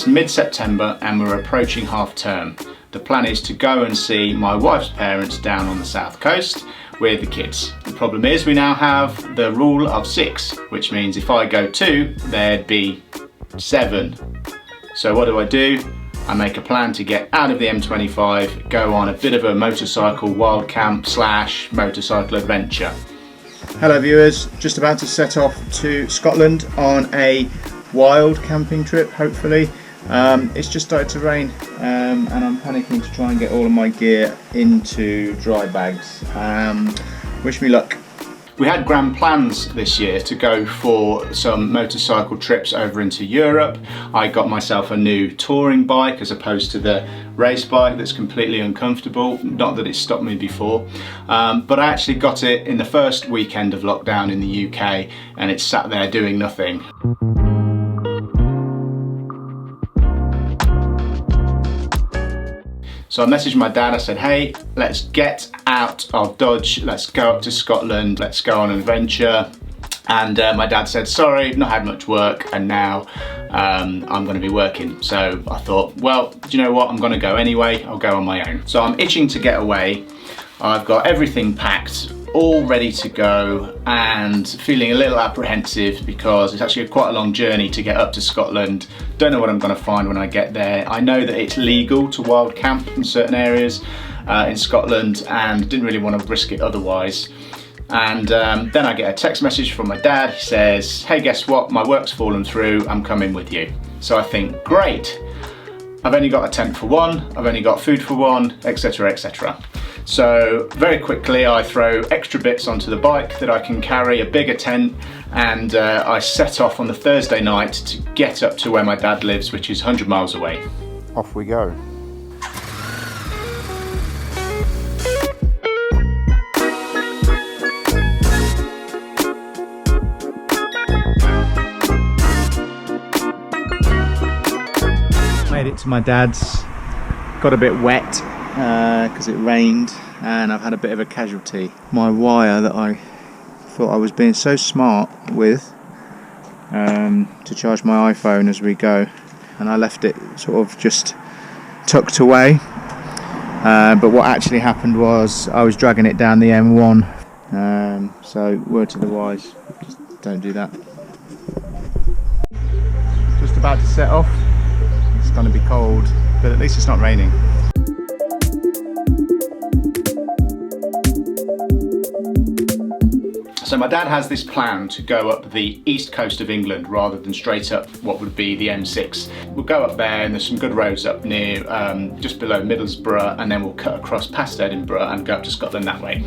mid-September and we're approaching half term. The plan is to go and see my wife's parents down on the south coast with the kids. The problem is we now have the rule of 6, which means if I go 2, there'd be 7. So what do? I make a plan to get out of the M25, go on a bit of a motorcycle wild camp / motorcycle adventure. Hello viewers, just about to set off to Scotland on a wild camping trip, hopefully. It's just started to rain and I'm panicking to try and get all of my gear into dry bags. Wish me luck. We had grand plans this year to go for some motorcycle trips over into Europe. I got myself a new touring bike as opposed to the race bike that's completely uncomfortable. Not that it's stopped me before, but I actually got it in the first weekend of lockdown in the UK and it's sat there doing nothing. So I messaged my dad, I said, hey, let's get out of Dodge, let's go up to Scotland, let's go on an adventure. And my dad said, sorry, not had much work and now I'm going to be working. So I thought, well, do you know what, I'm going to go anyway, I'll go on my own. So I'm itching to get away. I've got everything packed, all ready to go and feeling a little apprehensive because it's actually quite a long journey to get up to Scotland. Don't know what I'm going to find when I get there. I know that it's legal to wild camp in certain areas in Scotland and didn't really want to risk it otherwise. And then I get a text message from my dad. He says, hey, guess what? My work's fallen through. I'm coming with you. So I think, great. I've only got a tent for one. I've only got food for one, etc, etc. So very quickly I throw extra bits onto the bike that I can carry, a bigger tent, and I set off on the Thursday night to get up to where my dad lives, which is 100 miles away. Off we go. Made it to my dad's, got a bit wet because it rained and I've had a bit of a casualty. My wire that I thought I was being so smart with to charge my iPhone as we go, and I left it sort of just tucked away, but what actually happened was I was dragging it down the M1, so word to the wise, just don't do that. Just about to set off. It's going to be cold, but at least it's not raining. So my dad has this plan to go up the east coast of England rather than straight up what would be the M6. We'll go up there and there's some good roads up near, just below Middlesbrough, and then we'll cut across past Edinburgh and go up to Scotland that way.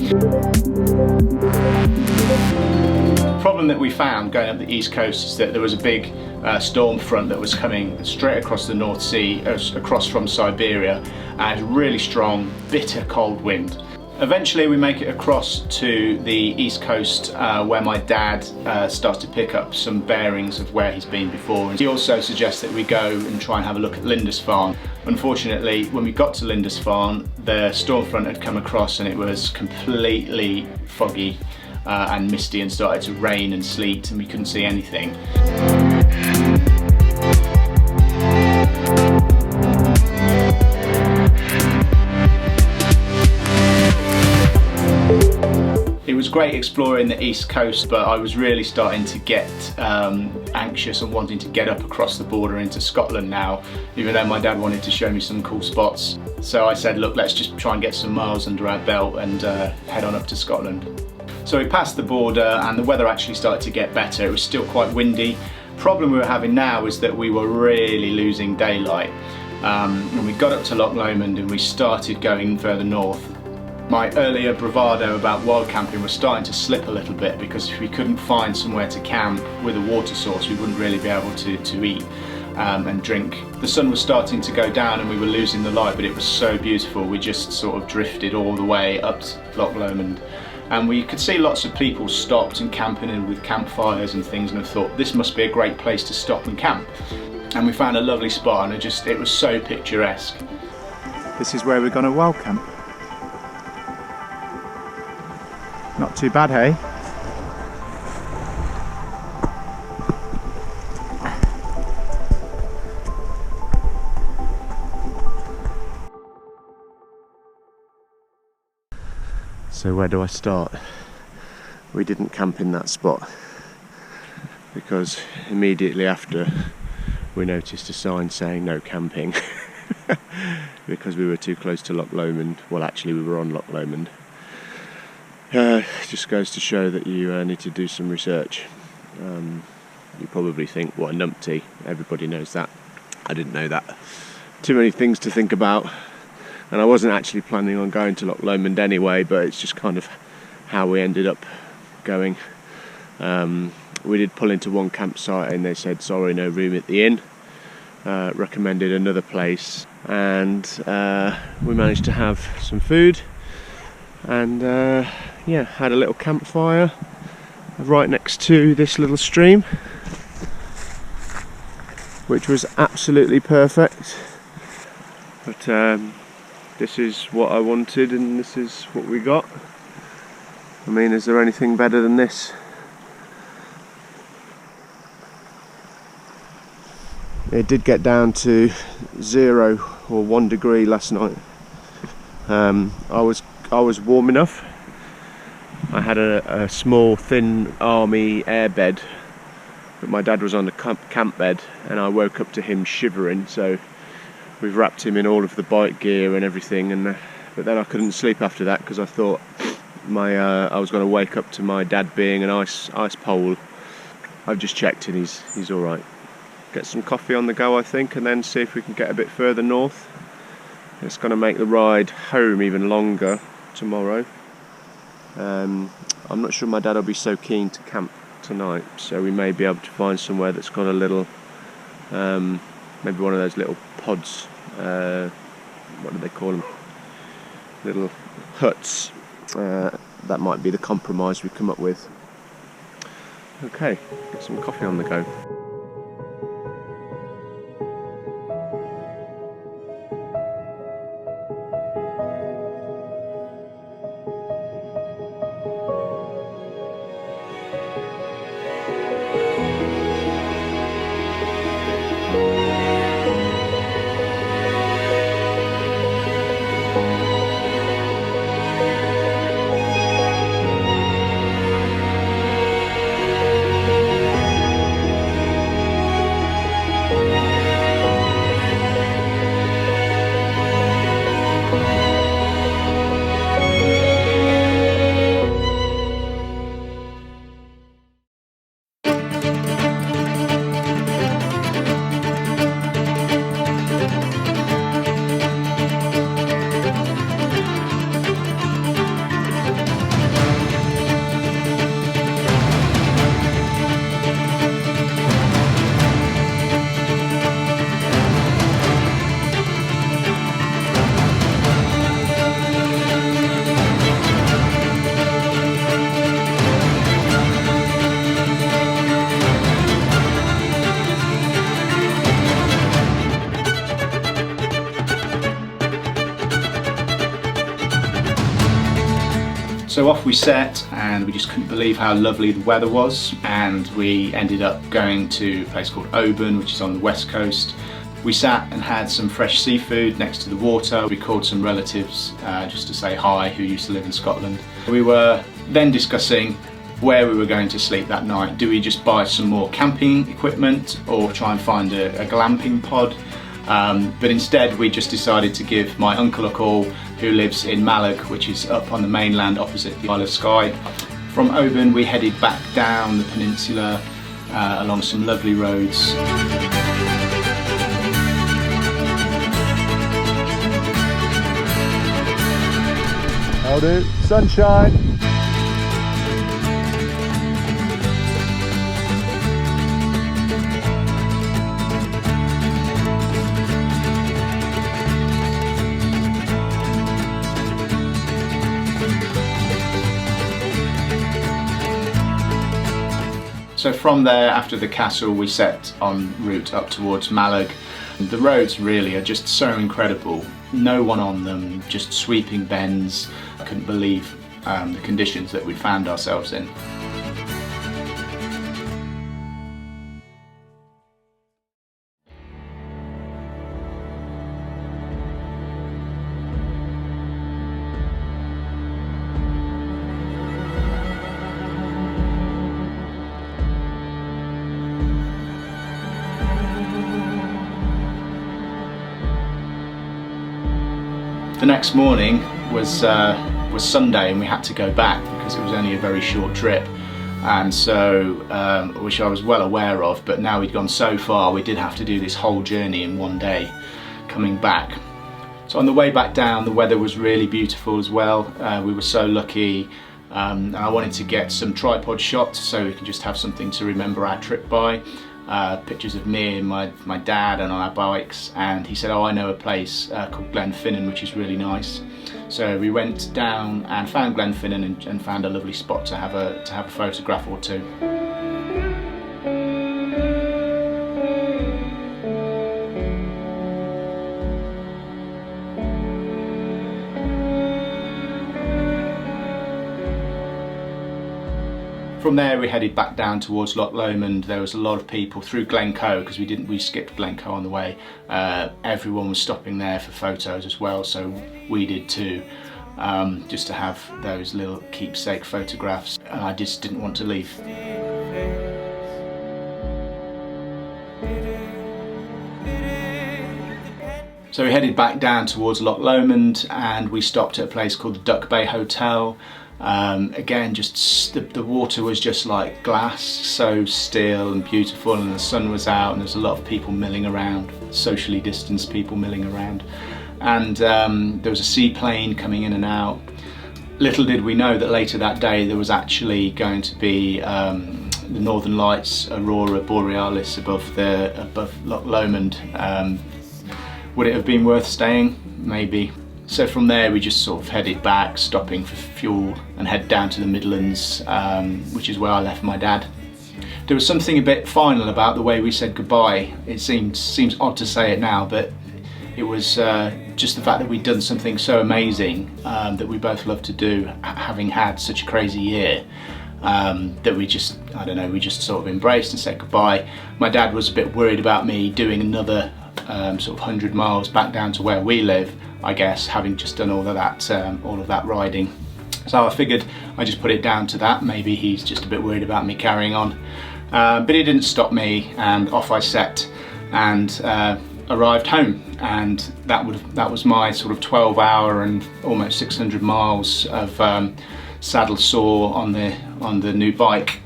The problem that we found going up the east coast is that there was a big storm front that was coming straight across the North Sea, across from Siberia, and really strong, bitter cold wind. Eventually we make it across to the east coast where my dad starts to pick up some bearings of where he's been before. And he also suggests that we go and try and have a look at Lindisfarne. Unfortunately, when we got to Lindisfarne, the storm front had come across and it was completely foggy and misty and started to rain and sleet and we couldn't see anything. It was great exploring the east coast, but I was really starting to get anxious and wanting to get up across the border into Scotland now, even though my dad wanted to show me some cool spots. So I said, look, let's just try and get some miles under our belt and head on up to Scotland. So we passed the border and the weather actually started to get better. It was still quite windy. Problem we were having now is that we were really losing daylight. When we got up to Loch Lomond and we started going further north, my earlier bravado about wild camping was starting to slip a little bit, because if we couldn't find somewhere to camp with a water source, we wouldn't really be able to eat and drink. The sun was starting to go down and we were losing the light, but it was so beautiful. We just sort of drifted all the way up to Loch Lomond. And we could see lots of people stopped and camping and with campfires and things, and I thought this must be a great place to stop and camp. And we found a lovely spot and it was so picturesque. This is where we're going to wild camp. Not too bad, hey? So where do I start? We didn't camp in that spot because immediately after we noticed a sign saying no camping because we were too close to Loch Lomond. Well, actually we were on Loch Lomond. Just goes to show that you need to do some research. You probably think, what a numpty, everybody knows that. I didn't know that. Too many things to think about, and I wasn't actually planning on going to Loch Lomond anyway, but it's just kind of how we ended up going. We did pull into one campsite and they said sorry, no room at the inn. Recommended another place, and we managed to have some food and yeah, had a little campfire right next to this little stream, which was absolutely perfect. But this is what I wanted and this is what we got. I mean, is there anything better than this? It did get down to 0 or 1 degree last night. I was warm enough. I had a small thin army airbed, but my dad was on the camp bed and I woke up to him shivering, so we've wrapped him in all of the bike gear and everything, and but then I couldn't sleep after that because I thought I was going to wake up to my dad being an ice pole. I've just checked and he's all right. Get some coffee on the go, I think, and then see if we can get a bit further north. It's going to make the ride home even longer tomorrow. I'm not sure my dad will be so keen to camp tonight, so we may be able to find somewhere that's got a little, maybe one of those little pods, what do they call them? Little huts. That might be the compromise we come up with. Okay, get some coffee on the go. So off we set, and we just couldn't believe how lovely the weather was, and we ended up going to a place called Oban, which is on the west coast. We sat and had some fresh seafood next to the water. We called some relatives just to say hi who used to live in Scotland. We were then discussing where we were going to sleep that night. Do we just buy some more camping equipment or try and find a glamping pod? But instead we just decided to give my uncle a call, who lives in Mallaig, which is up on the mainland opposite the Isle of Skye. From Oban we headed back down the peninsula along some lovely roads. How do? Sunshine! So from there, after the castle, we set en route up towards Mallaig. The roads really are just so incredible. No one on them, just sweeping bends. I couldn't believe the conditions that we found ourselves in. The next morning was Sunday, and we had to go back because it was only a very short trip, and so which I was well aware of, but now we'd gone so far we did have to do this whole journey in one day coming back. So on the way back down, the weather was really beautiful as well. We were so lucky, and I wanted to get some tripod shots so we can just have something to remember our trip by. Pictures of me and my dad and on our bikes, and he said, oh, I know a place called Glenfinnan, which is really nice. So we went down and found Glenfinnan and found a lovely spot to have a photograph or two. From there we headed back down towards Loch Lomond. There was a lot of people through Glencoe, because we skipped Glencoe on the way. Everyone was stopping there for photos as well, so we did too, just to have those little keepsake photographs, and I just didn't want to leave. So we headed back down towards Loch Lomond, and we stopped at a place called the Duck Bay Hotel. Again, just the water was just like glass, so still and beautiful, and the sun was out, and there's a lot of people milling around, socially distanced people milling around, and there was a seaplane coming in and out. Little did we know that later that day there was actually going to be the Northern Lights, aurora borealis above Loch Lomond. Would it have been worth staying? Maybe. So from there we just sort of headed back, stopping for fuel, and head down to the Midlands, which is where I left my dad. There was something a bit final about the way we said goodbye. It seems odd to say it now, but it was just the fact that we'd done something so amazing that we both love to do, having had such a crazy year, that we just, I don't know, we just sort of embraced and said goodbye. My dad was a bit worried about me doing another sort of 100 miles back down to where we live, I guess, having just done all of that riding. So I figured I just put it down to that. Maybe he's just a bit worried about me carrying on, but he didn't stop me, and off I set and arrived home. And that was my sort of 12-hour and almost 600 miles of saddle sore on the new bike.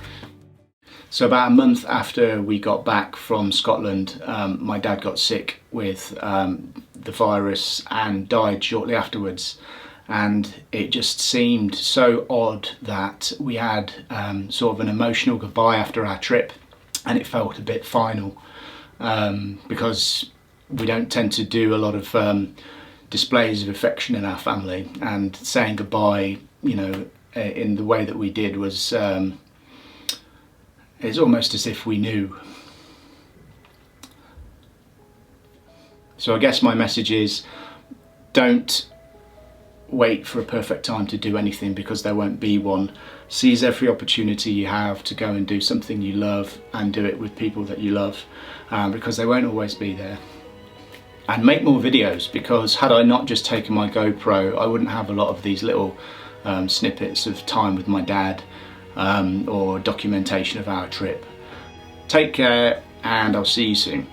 So about a month after we got back from Scotland, my dad got sick with the virus and died shortly afterwards, and it just seemed so odd that we had sort of an emotional goodbye after our trip, and it felt a bit final, because we don't tend to do a lot of displays of affection in our family, and saying goodbye, you know, in the way that we did was it's almost as if we knew. So I guess my message is, don't wait for a perfect time to do anything, because there won't be one. Seize every opportunity you have to go and do something you love, and do it with people that you love, because they won't always be there. And make more videos, because had I not just taken my GoPro, I wouldn't have a lot of these little snippets of time with my dad, or documentation of our trip. Take care, and I'll see you soon.